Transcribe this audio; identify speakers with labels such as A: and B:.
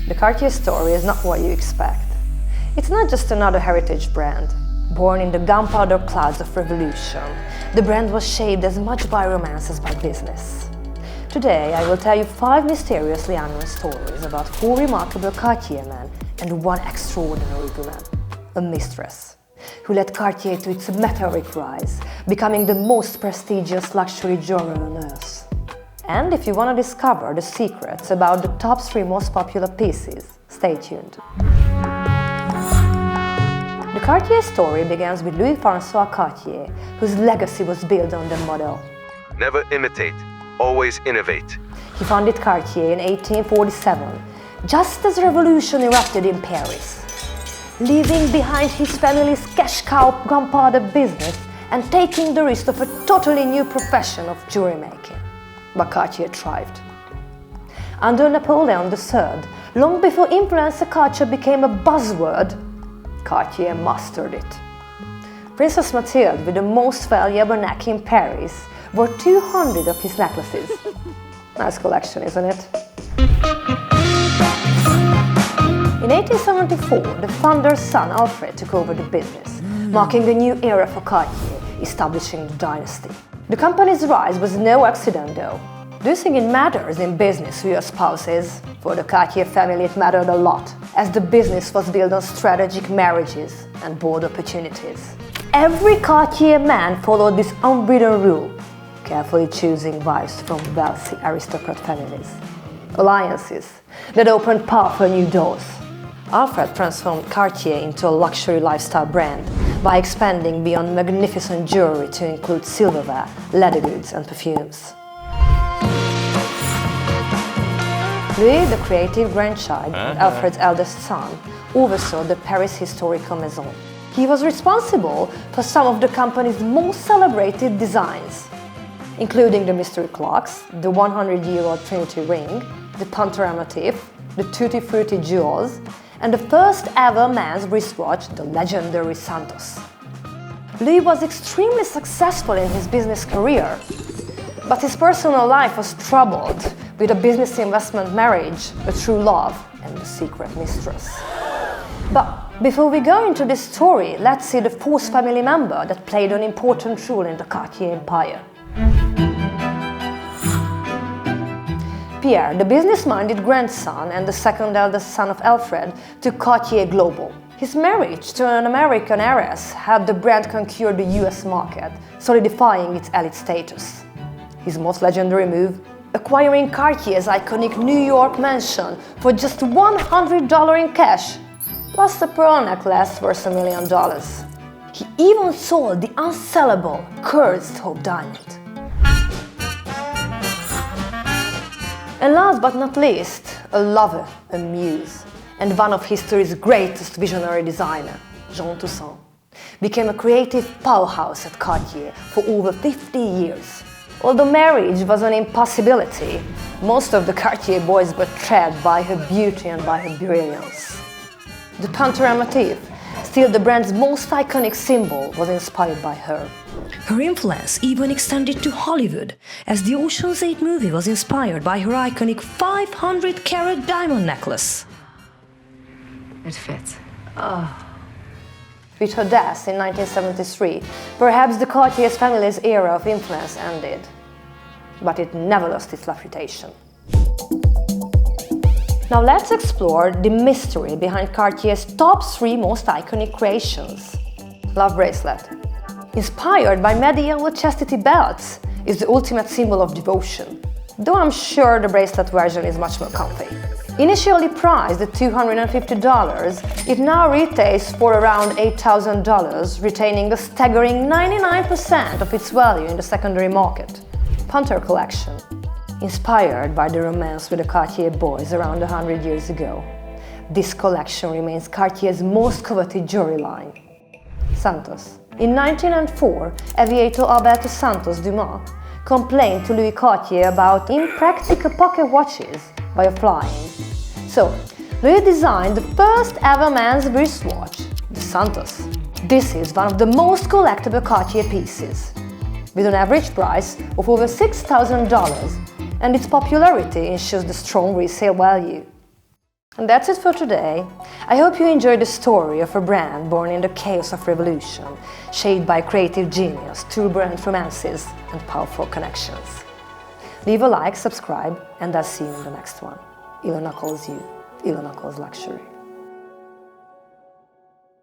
A: The Cartier story is not what you expect. It's not just another heritage brand. Born in the gunpowder clouds of revolution, the brand was shaped as much by romance as by business. Today I will tell you 5 mysteriously unknown stories about 4 remarkable Cartier men and 1 extraordinary woman, a mistress, who led Cartier to its meteoric rise, becoming the most prestigious luxury jeweler on earth. And if you want to discover the secrets about the top 3 most popular pieces, stay tuned. The Cartier story begins with Louis-Francois Cartier, whose legacy was built on the motto,
B: "Never imitate, always innovate."
A: He founded Cartier in 1847, just as the revolution erupted in Paris, leaving behind his family's cash cow gunpowder business and taking the risk of a totally new profession of jewelry making. But Cartier thrived. Under Napoleon III, long before influencer culture became a buzzword, Cartier mastered it. Princess Mathilde, with the most valuable neck in Paris, wore 200 of his necklaces. Nice collection, isn't it? In 1874, the founder's son Alfred took over the business, marking a new era for Cartier, establishing the dynasty. The company's rise was no accident though. Do you think it matters in business who your spouse is? For the Cartier family it mattered a lot, as the business was built on strategic marriages and bold opportunities. Every Cartier man followed this unwritten rule, carefully choosing wives from wealthy aristocrat families. Alliances that opened powerful new doors. Alfred transformed Cartier into a luxury lifestyle brand by expanding beyond magnificent jewelry to include silverware, leather goods and perfumes. Louis, the creative grandchild and Alfred's eldest son, oversaw the Paris historical maison. He was responsible for some of the company's most celebrated designs, including the mystery clocks, the 100-year-old Trinity ring, the Panthère motif, the Tutti Frutti jewels, and the first ever man's wristwatch, the legendary Santos. Louis was extremely successful in his business career, but his personal life was troubled with a business investment marriage, a true love, and a secret mistress. But before we go into this story, let's see the 4th family member that played an important role in the Cartier empire. Pierre, the business-minded grandson and the second eldest son of Alfred, took Cartier global. His marriage to an American heiress helped the brand conquer the US market, solidifying its elite status. His most legendary move? Acquiring Cartier's iconic New York mansion for just $100 in cash, plus a pearl necklace worth $1 million. He even sold the unsellable cursed Hope diamond. And last but not least, a lover, a muse, and one of history's greatest visionary designer, Jean Toussaint, became a creative powerhouse at Cartier for over 50 years. Although marriage was an impossibility, most of the Cartier boys were thrilled by her beauty and by her brilliance. The Panthère motif, still the brand's most iconic symbol, was inspired by her. Her influence even extended to Hollywood, as the Ocean's 8 movie was inspired by her iconic 500-carat diamond necklace.
C: It fits.
A: With her death in 1973, perhaps the Cartier's family's era of influence ended. But it never lost its reputation. Now let's explore the mystery behind Cartier's top 3 most iconic creations. Love bracelet. Inspired by medieval chastity belts, is the ultimate symbol of devotion, though I'm sure the bracelet version is much more comfy. Initially priced at $250, it now retails for around $8,000, retaining a staggering 99% of its value in the secondary market. Panthère collection. Inspired by the romance with the Cartier boys around 100 years ago, this collection remains Cartier's most coveted jewelry line. Santos. In 1904, aviator Alberto Santos Dumas complained to Louis Cartier about impractical pocket watches while flying. So, Louis designed the first ever man's wristwatch, the Santos. This is one of the most collectible Cartier pieces, with an average price of over $6,000, and its popularity ensures the strong resale value. And that's it for today. I hope you enjoyed the story of a brand born in the chaos of revolution, shaped by creative genius, turbulent romances, and powerful connections. Leave a like, subscribe, and I'll see you in the next one. Ilona calls you. Ilona calls luxury.